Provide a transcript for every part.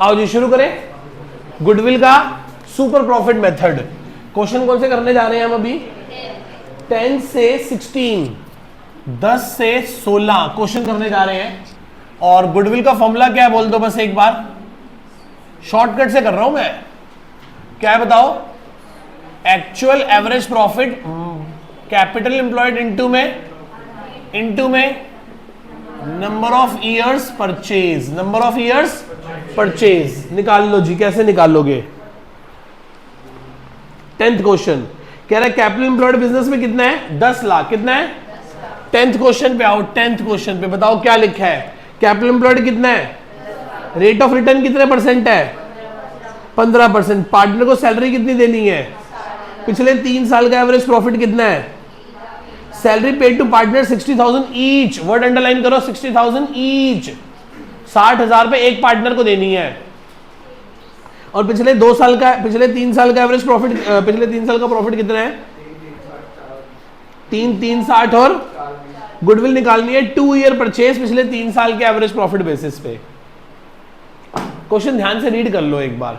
आओ जी शुरू करें गुडविल का सुपर प्रॉफिट मेथड। क्वेश्चन कौन से करने जा रहे हैं हम अभी? 10 से 16, 10 से 16 क्वेश्चन करने जा रहे हैं। और गुडविल का फॉर्मूला क्या है बोल दो बस एक बार, शॉर्टकट से कर रहा हूं मैं। क्या है बताओ? Actual average profit capital employed into में number of years purchase, number of years purchase निकाल लो जी। कैसे निकालोगे? 10th क्वेश्चन कह रहा है कैपिटल एम्प्लॉयड बिजनेस में कितना है? 10 लाख। कितना है? 10th क्वेश्चन पे आओ। 10th क्वेश्चन पे बताओ क्या लिखा है? कैपिटल एम्प्लॉयड कितना है? रेट ऑफ रिटर्न कितने परसेंट है? 15%। पार्टनर को सैलरी कितनी देनी है? पिछले 3 साल का एवरेज प्रॉफिट कितना है? Salary paid to partner 60,000 each. Word underline करो, 60,000 ईच। 60,000 पे एक पार्टनर को देनी है। और पिछले 3 साल का एवरेज प्रॉफिट, पिछले 3 साल का प्रॉफिट कितना है? 3 60 और गुडविल निकालनी है 2 ईयर परचेज पिछले 3 साल के एवरेज प्रॉफिट बेसिस पे। क्वेश्चन ध्यान से रीड कर लो एक बार।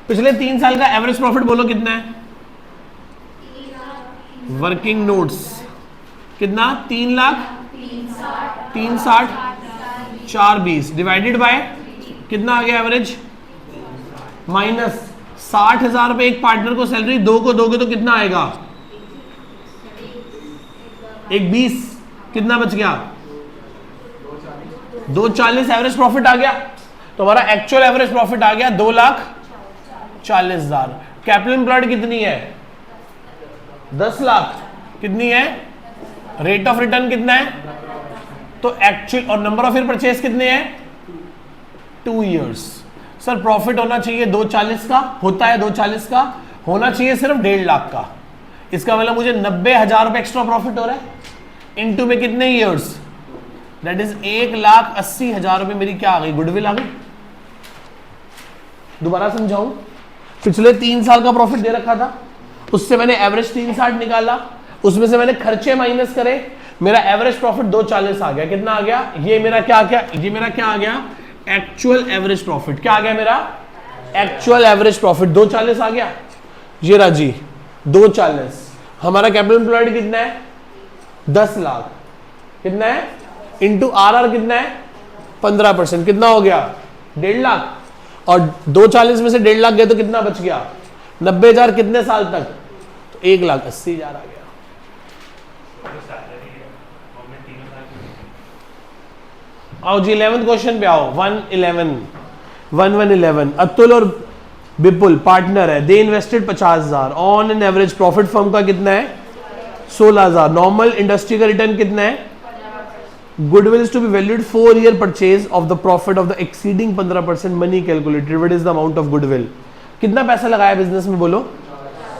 पिछले 3 साल का एवरेज प्रॉफिट बोलो कितना है? वर्किंग नोट्स कितना? 3 लाख 360 420 डिवाइडेड बाय कितना आ गया एवरेज? माइनस 60,000 पे एक पार्टनर को सैलरी 2 को दोगे तो कितना आएगा? 20 कितना बच गया? 240 एवरेज प्रॉफिट आ गया। तो हमारा एक्चुअल एवरेज प्रॉफिट आ गया 2,40,000। कैपिटल एम्प्लॉयड कितनी है? 10 लाख। कितनी है? रेट ऑफ रिटर्न कितना है? तो एक्चुअल और नंबर ऑफ ईयर परचेज कितने हैं? 2 ईयर्स। सर प्रॉफिट होना चाहिए 240 का, होता है 240 का, होना चाहिए सिर्फ 1.5 लाख का। इसका मतलब मुझे 90,000 रुपए एक्स्ट्रा प्रॉफिट हो रहा है। इनटू में कितने ईयर्स? दैट इज 1,80,000 रुपए मेरी क्या आ गई? गुडविल आ गई। दोबारा समझाऊं, पिछले 3 साल का प्रॉफिट दे रखा था, उससे मैंने एवरेज 360 निकाला, उसमें से मैंने खर्चे माइनस करे, मेरा एवरेज प्रॉफिट 240 आ गया। कितना आ गया? ये मेरा क्या आ गया? Actual average profit. क्या आ गया मेरा? एक्चुअल एवरेज प्रॉफिट 240 आ गया। ये राजी 240। हमारा कैपिटल एम्प्लॉयड कितना है? 10 लाख। कितना है? इंटू आर कितना है? 15%। कितना हो गया? 1.5 लाख। और 240 में से 1.5 लाख गए तो कितना बच गया? 90,000। कितने साल तक? तो 1,80,000 आ गया। आओ जी 11th क्वेश्चन पे आओ। 111 अतुल और विपुल पार्टनर है। दे invested 50,000 on an average. Profit firm का कितना है? 16,000। नॉर्मल इंडस्ट्री का रिटर्न कितना है? Goodwill is to be valued 4 year purchase of the profit of the exceeding 15% money calculated. What is the amount of goodwill? कितना पैसा लगाया बिजनेस में बोलो?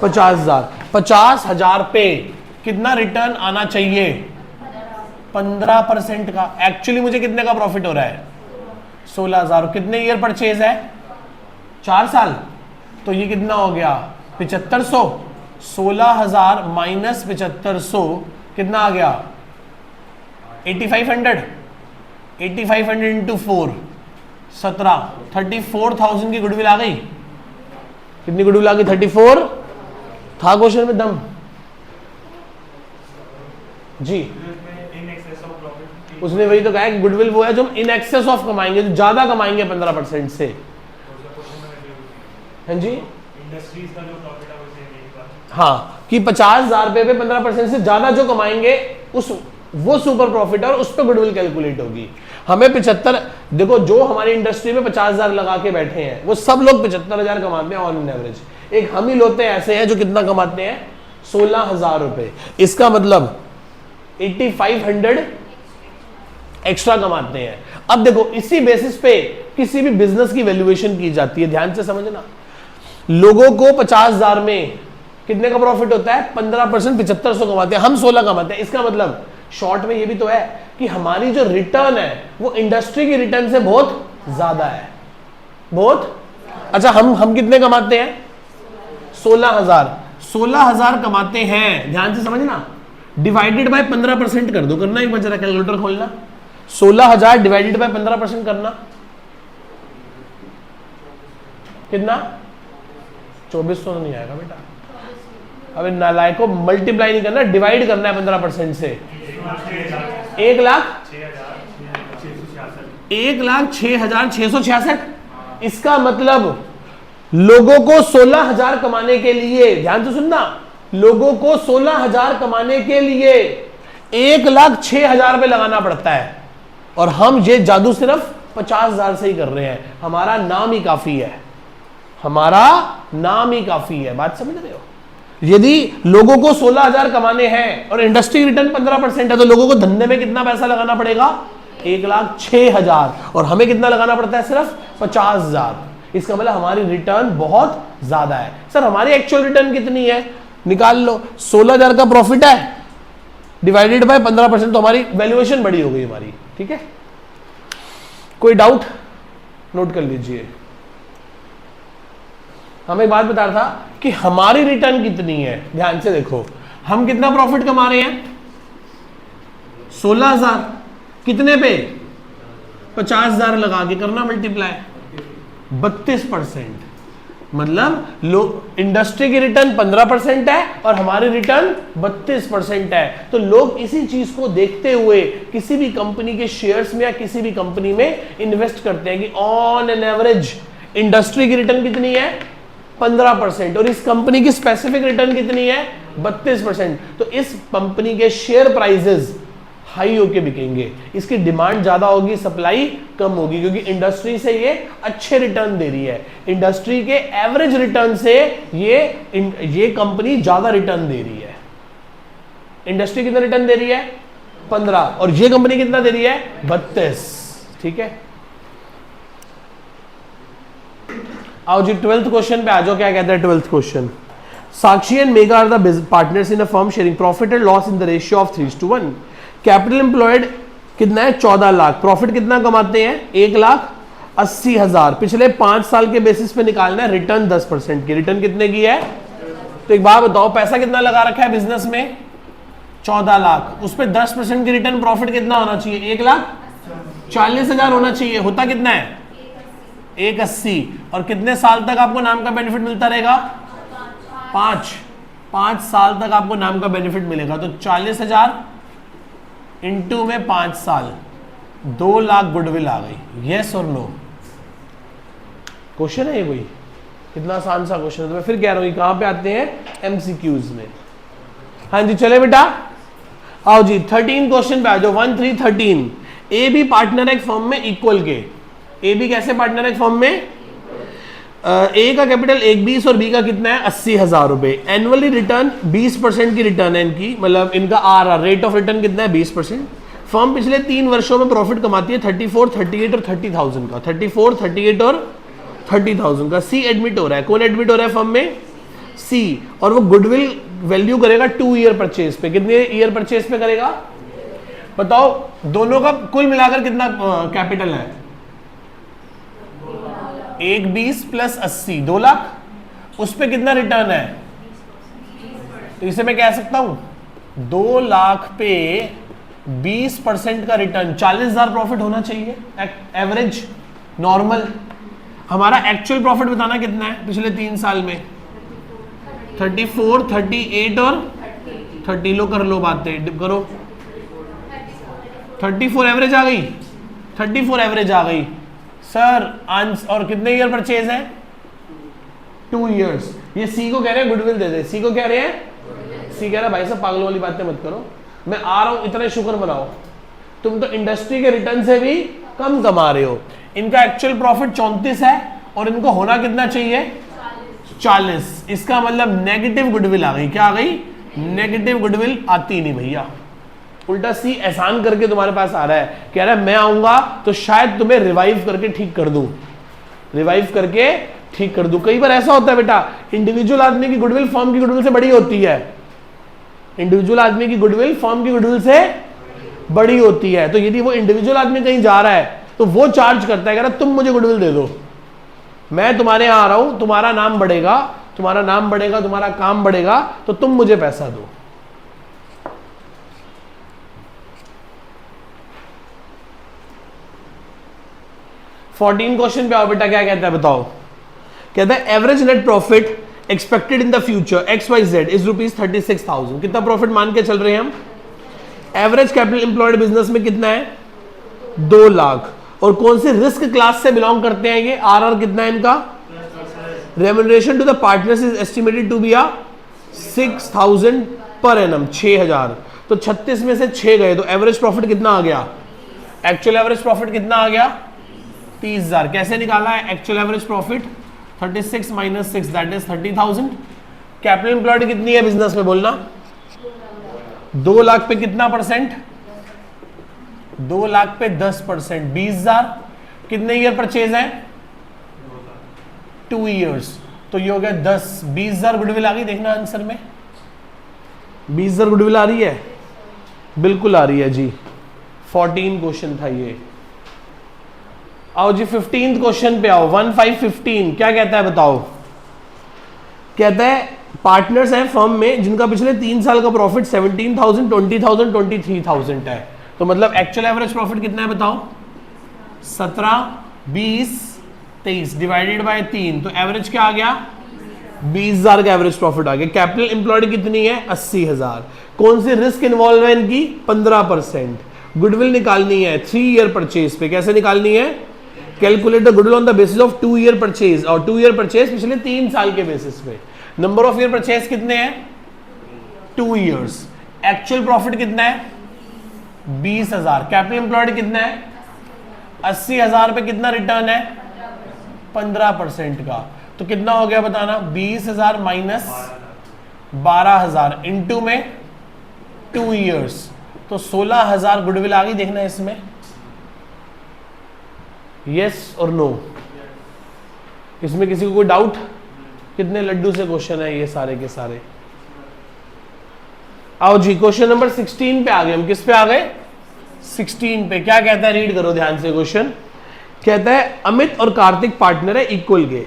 50,000। 50,000 पे कितना रिटर्न आना चाहिए? 15% का। एक्चुअली मुझे कितने का प्रॉफिट हो रहा है? 16,000। कितने ईयर परचेज है? 4 साल। तो ये कितना हो गया? 7500। 16,000 माइनस 7500 कितना आ गया? 8500। 8500 इंटू 4 17। 34,000 की गुडविल आ गई। कितनी गुडविल आ गई? 34। था क्वेश्चन में दम जी। उसने वही तो कहा कि गुडविल वो है जो हम इन एक्सेस ऑफ कमाएंगे, जो ज्यादा कमाएंगे 15% से। हाँ जी, इंडस्ट्रीज का जो प्रॉफिट है हाँ, कि 50,000 रुपए पे 15% से ज्यादा जो कमाएंगे वो सुपर प्रॉफिट है और उस पर गुडविल कैलकुलेट होगी। हमें 75, देखो जो हमारी इंडस्ट्री में 50,000 लगा के बैठे हैं वो सब लोग 75,000 कमाते हैं ऑन एन एवरेज। एक हम ही लोते हैं ऐसे हैं जो कितना कमाते हैं? 16,000 रुपए। इसका मतलब 8500 एक्स्ट्रा कमाते हैं। अब देखो इसी बेसिस पे किसी भी बिजनेस की वैल्यूएशन की जाती है। ध्यान से समझना, लोगों को 50,000 में कितने का प्रॉफिट होता है? 15%। 7500 कमाते हैं, हम 16 कमाते हैं। इसका मतलब शॉर्ट में ये भी तो है कि हमारी जो रिटर्न है वो इंडस्ट्री की रिटर्न से बहुत ज्यादा है। बहुत अच्छा। हम कितने कमाते हैं? 16,000। 16,000 कमाते हैं, ध्यान से समझना, डिवाइडेड बाय 15% कर दो। करना एक बार जरा कैलकुलेटर खोलना। 16,000 डिवाइडेड बाय 15% करना। कितना? 2400 तो नहीं आएगा बेटा। अबे नालायक को मल्टीप्लाई नहीं करना, डिवाइड करना है 15% से। 1,06,666। इसका मतलब लोगों को 16,000 कमाने के लिए, ध्यान से सुनना, लोगों को 16,000 कमाने के लिए 1,06,000 रुपए लगाना पड़ता है, और हम ये जादू सिर्फ 50,000 से ही कर रहे हैं। हमारा नाम ही काफी है, हमारा नाम ही काफी है। बात समझ रहे हो? यदि लोगों को 16,000 कमाने हैं और इंडस्ट्री रिटर्न 15% है, तो लोगों को धंधे में कितना पैसा लगाना पड़ेगा? 1,06,000, और हमें कितना लगाना पड़ता है? सिर्फ 50,000। इसका मतलब हमारी रिटर्न बहुत ज्यादा है। सर हमारी एक्चुअल रिटर्न कितनी है? निकाल लो। 16,000 का प्रॉफिट है डिवाइडेड बाय 15%, तो हमारी वैल्यूएशन बड़ी हो गई हमारी। ठीक है, कोई डाउट? नोट कर लीजिए। हमें एक बात बता रहा था कि हमारी रिटर्न कितनी है। ध्यान से देखो, हम कितना प्रॉफिट कमा रहे हैं? 16,000। कितने पे? 50,000 लगा के करना मल्टीप्लाई, 32%। मतलब इंडस्ट्री की रिटर्न 15% है और हमारी रिटर्न 32% है। तो लोग इसी चीज को देखते हुए किसी भी कंपनी के शेयर्स में या किसी भी कंपनी में इन्वेस्ट करते हैं कि ऑन एन एवरेज इंडस्ट्री की रिटर्न कितनी है? 15%, और इस कंपनी की स्पेसिफिक रिटर्न कितनी है? 32%। तो इस कंपनी के शेयर प्राइसेस हाई होके बिकेंगे, इसकी डिमांड ज्यादा होगी, सप्लाई कम होगी, क्योंकि इंडस्ट्री से ये अच्छे रिटर्न दे रही है। इंडस्ट्री के एवरेज रिटर्न से ये कंपनी ज्यादा रिटर्न दे रही है। इंडस्ट्री कितना रिटर्न दे रही है? 15, और ये कंपनी कितना दे रही है? 32। ठीक है, आओ जी 12th क्वेश्चन पे आ जाओ। क्या कहता है 12th question? Sakshi and Megha are the partners in a firm sharing profit and loss in the ratio of 3:1। Capital employed कितना है? 14 लाख। प्रॉफिट कितना कमाते हैं? 1,80,000। पिछले 5 साल के बेसिस पे निकालना है रिटर्न 10% की। रिटर्न कितने की है? तो एक बात बताओ, पैसा कितना लगा रखा है बिजनेस में? 14 लाख। उस पर 10% की रिटर्न प्रॉफिट कितना होना चाहिए? 1,40,000 होना चाहिए। होता कितना है? 1,80। और कितने साल तक आपको नाम का बेनिफिट मिलता रहेगा? 5 साल तक आपको नाम का बेनिफिट मिलेगा। तो 40,000 इंटू में 5 साल, 2 लाख गुडविल आ गई। यस और नो? क्वेश्चन है ये कोई? कितना आसान सा क्वेश्चन है। तो मैं फिर कह रहा हूं कहां पे आते हैं? एमसीक्यूज में। हाँ जी चले बेटा, आओ जी 13 क्वेश्चन पे आ जाओ। 1, 3, 13। ए बी पार्टनर एक फर्म में इक्वल के। ए बी कैसे पार्टनर एक फर्म में? ए का कैपिटल 1,20 और बी का कितना है? 80,000 रुपए। एनुअली रिटर्न 20% की रिटर्न है इनकी, मतलब इनका आर रेट ऑफ रिटर्न कितना है? 20%। फर्म पिछले 3 वर्षों में प्रॉफिट कमाती है 34, 38 और 30,000 का। 34, 38 और 30,000 का। सी एडमिट हो रहा है। कौन एडमिट हो रहा है फर्म में? सी। और वो गुडविल वैल्यू करेगा 2 ईयर परचेज पे। कितने ईयर परचेज पे करेगा? बताओ, दोनों का कुल मिलाकर कितना कैपिटल है? 1,20 प्लस 80, 2 लाख। उस पे कितना रिटर्न है? तो इसे मैं कह सकता हूं 2 लाख पे 20% का रिटर्न, 40,000 प्रॉफिट होना चाहिए एवरेज नॉर्मल। हमारा एक्चुअल प्रॉफिट बताना कितना है पिछले 3 साल में? 34, 38 और 30। लो कर लो बातें, डिप करो। 34 एवरेज आ गई। 34 एवरेज आ गई सर। और कितने ईयर परचेज है? 2 इयर्स। ये सी को कह रहे हैं गुडविल दे दे। सी को कह रहे हैं, सी कह रहा है भाई साहब पागलों वाली बातें मत करो, मैं आ रहा हूं, इतना शुक्र मनाओ, तुम तो इंडस्ट्री के रिटर्न से भी कम कमा रहे हो। इनका एक्चुअल प्रॉफिट 34 है और इनको होना कितना चाहिए? 40। इसका मतलब नेगेटिव गुडविल आ गई। क्या आ गई? नेगेटिव गुडविल आती नहीं भैया। उल्टा सी एहसान करके तुम्हारे पास आ रहा है, कह रहा है मैं आऊंगा तो शायद तुम्हें रिवाइव करके ठीक कर दूं, रिवाइव करके ठीक कर दूं। कई बार ऐसा होता है बेटा, इंडिविजुअल आदमी की गुडविल फर्म की गुडविल से बड़ी होती है। इंडिविजुअल आदमी की गुडविल फर्म की गुडविल से बड़ी होती है। तो यदि वो इंडिविजुअल आदमी कहीं जा रहा है तो वो चार्ज करता है, कह रहा तुम मुझे गुडविल दे दो, मैं तुम्हारे यहां आ रहा हूं, तुम्हारा नाम बढ़ेगा, तुम्हारा नाम बढ़ेगा, तुम्हारा काम बढ़ेगा, तो तुम मुझे पैसा दो। फोर्टीन क्वेश्चन पे आओ बेटा, क्या कहता है बताओ। कहता है average net profit expected in the future XYZ is ₹36,000। कितना प्रॉफिट मान के चल रहे हैं हम? एवरेज कैपिटल एम्प्लॉयड बिजनेस में कितना है? 2 लाख। और कौन से रिस्क क्लास से बिलोंग करते हैं ये? RR कितना है इनका? Remuneration to the partners is estimated to be 6,000 per annum, 6,000। तो 36 में से 6 गए तो एवरेज प्रॉफिट कितना आ गया? एक्चुअल एवरेज प्रॉफिट कितना आ गया? 30,000। कैसे निकाला है actual average profit? 36 minus 6 that is 30,000। Capital employed कितनी है बिजनेस में बोलना? 2 लाख पे कितना परसेंट? 2 लाख पे 10%, 20,000। कितने ईयर परचेज है? 2 ईयर्स। तो ये हो गया 10, 20,000 गुडविल आ गई। देखना आंसर में 20,000 गुडविल आ रही है, बिल्कुल आ रही है जी। 14 क्वेश्चन था ये। आओ जी 15th क्वेश्चन पे आओ। 1515 क्या कहता है बताओ? कहता है पार्टनर्स हैं फर्म में जिनका पिछले 3 साल का प्रॉफिट 17,000, 20,000, 23,000 है। तो मतलब एक्चुअल एवरेज प्रॉफिट कितना है बताओ? 17, 20, 23 डिवाइडेड बाय 3, तो एवरेज क्या आ गया? 20,000 का एवरेज प्रॉफिट आ गया। कैपिटल एम्प्लॉयड कितनी है? 80,000। कौन सी रिस्क इन्वॉल्व है इनकी? 15%। गुडविल निकालनी है 3 ईयर परचेज पे। कैसे निकालनी है? Calculate the goodwill on the basis of 2 year purchase, और 2 ईयर परचेज पिछले 3 साल के बेसिस पे। नंबर ऑफ ईयर परचेज कितने हैं? 2 ईयर्स। एक्चुअल प्रॉफिट कितना है? 20,000। कैपिटल एम्प्लॉयड कितना है? 80,000 पे कितना रिटर्न है? 15% का। तो कितना हो गया बताना? 20,000 माइनस 12,000 इंटू में 2 ईयर्स, तो 16,000 गुडविल आ गई। देखना इसमें यस और नो। इसमें किसी को कोई डाउट? कितने लड्डू से क्वेश्चन है ये सारे के सारे। आओ जी क्वेश्चन नंबर 16 पे आ गए हम। किस पे आ गए? 16 पे। क्या कहता है? रीड करो ध्यान से क्वेश्चन। कहता है अमित और कार्तिक पार्टनर है इक्वल के,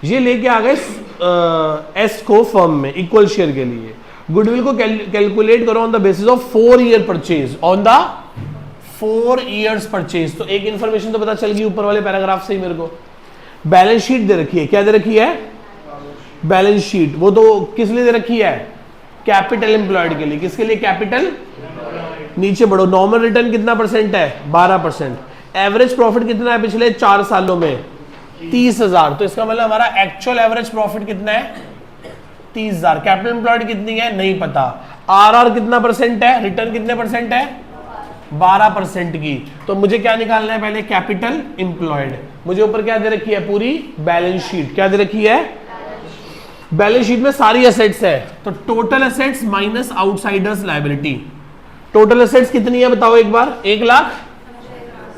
ये लेके आ गए एस को फर्म में इक्वल शेयर के लिए। गुडविल को कैलकुलेट करो on the basis of 4 year purchase, on the 4 years purchase. तो एक इंफॉर्मेशन तो पता चल गई ऊपर वाले पैराग्राफ से ही मेरे को। बैलेंस शीट दे रखी है। क्या दे रखी है? Balance sheet. वो तो किस लिए दे रखी है? कैपिटल एम्प्लॉयड के लिए। किसके लिए? कैपिटल। नीचे बढ़ो। नॉर्मल रिटर्न कितना परसेंट है? 12%। एवरेज प्रॉफिट कितना है पिछले 4 सालों में? 30,000। तो इसका मतलब हमारा एक्चुअल एवरेज प्रॉफिट कितना है? 30,000। कैपिटल एम्प्लॉयड कितनी है? नहीं पता। RR कितना परसेंट है? रिटर्न कितने परसेंट है? 12% की। तो मुझे क्या निकालना है पहले? Capital employed. मुझे ऊपर क्या दे रखी है? पूरी बैलेंस शीट। क्या दे रखी है? बैलेंस शीट में सारी एसेट्स है। तो total assets minus outsiders liability. Total assets कितनी है बताओ एक बार? 1 लाख।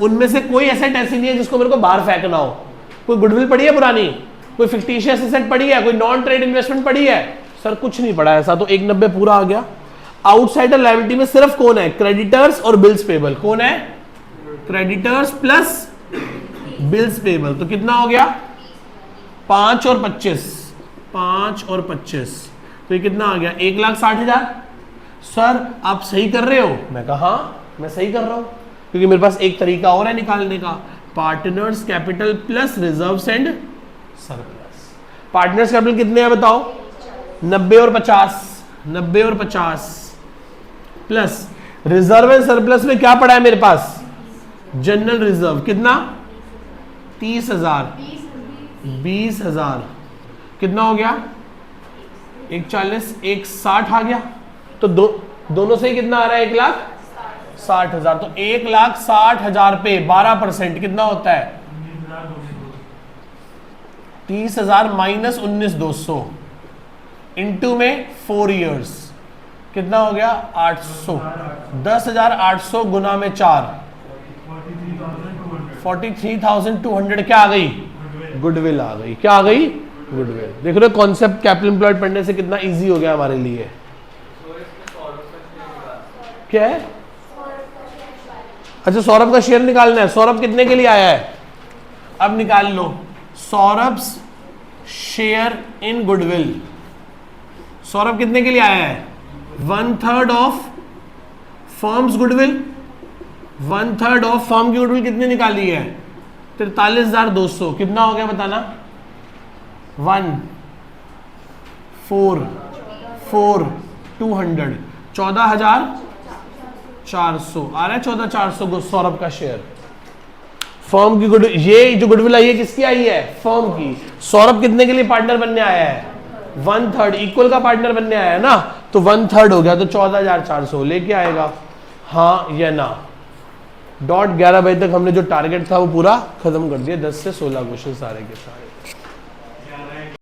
उनमें से कोई एसेट ऐसी नहीं है जिसको मेरे को बाहर फेंकना हो। कोई गुडविल पड़ी है पुरानी? कोई फिक्टिशियस एसेट पड़ी है? कोई नॉन ट्रेड इन्वेस्टमेंट पड़ी है? सर कुछ नहीं पड़ा ऐसा। तो 190 पूरा आ गया। आउटसाइडर लायबिलिटी में सिर्फ कौन है? क्रेडिटर्स और बिल्स पेबल। कौन है? Creditors plus bills payable. तो कितना हो गया? 5 और 25, 5 और 25, तो ये कितना आ गया? 1,60,000। सर आप सही कर रहे हो? मैं कहा हाँ मैं सही कर रहा हूं, क्योंकि मेरे पास एक तरीका और है निकालने का। Partners capital plus reserves and surplus. Partners capital कितने हैं बताओ? 90 और 50, 90 और 50 प्लस रिजर्व एंड सरप्लस में क्या पड़ा है मेरे पास? General reserve. कितना? 30,000, 20,000। कितना हो गया? 140, 160 आ गया। तो दोनों से ही कितना आ रहा है? 1,60,000। तो 1,60,000 पे 12% कितना होता है? 30,000 माइनस 19,200 इंटू में 4 ईयर्स कितना हो गया? 800। 10,800 गुना में 4, 43,200 क्या आ गई? गुडविल आ गई। क्या आ गई? गुडविल। देख रहे हो कॉन्सेप्ट कैपिटल एम्प्लॉयड पढ़ने से कितना इजी हो गया हमारे लिए। क्या है? अच्छा सौरभ का शेयर निकालना है। सौरभ कितने के लिए आया है? अब निकाल लो। Saurabh share in goodwill. Saurabh कितने के लिए आया है? 1/3 of firm's goodwill. 1/3 of firm की गुडविल कितनी निकाली है? 43,200। कितना हो गया बताना? 1 4 4 200 14,400 आ रहा है। 14,400 को सौरभ का शेयर। फर्म की गुड, ये जो गुडविल आई है किसकी आई है? फर्म की। सौरभ कितने के लिए पार्टनर बनने आया है? 1/3 इक्वल का पार्टनर बनने आया है ना, तो 1/3 हो गया, तो 14,400 लेके आएगा, हाँ या ना। .11 बजे तक हमने जो टारगेट था वो पूरा खत्म कर दिया। 10 से 16 क्वेश्चन सारे के सारे।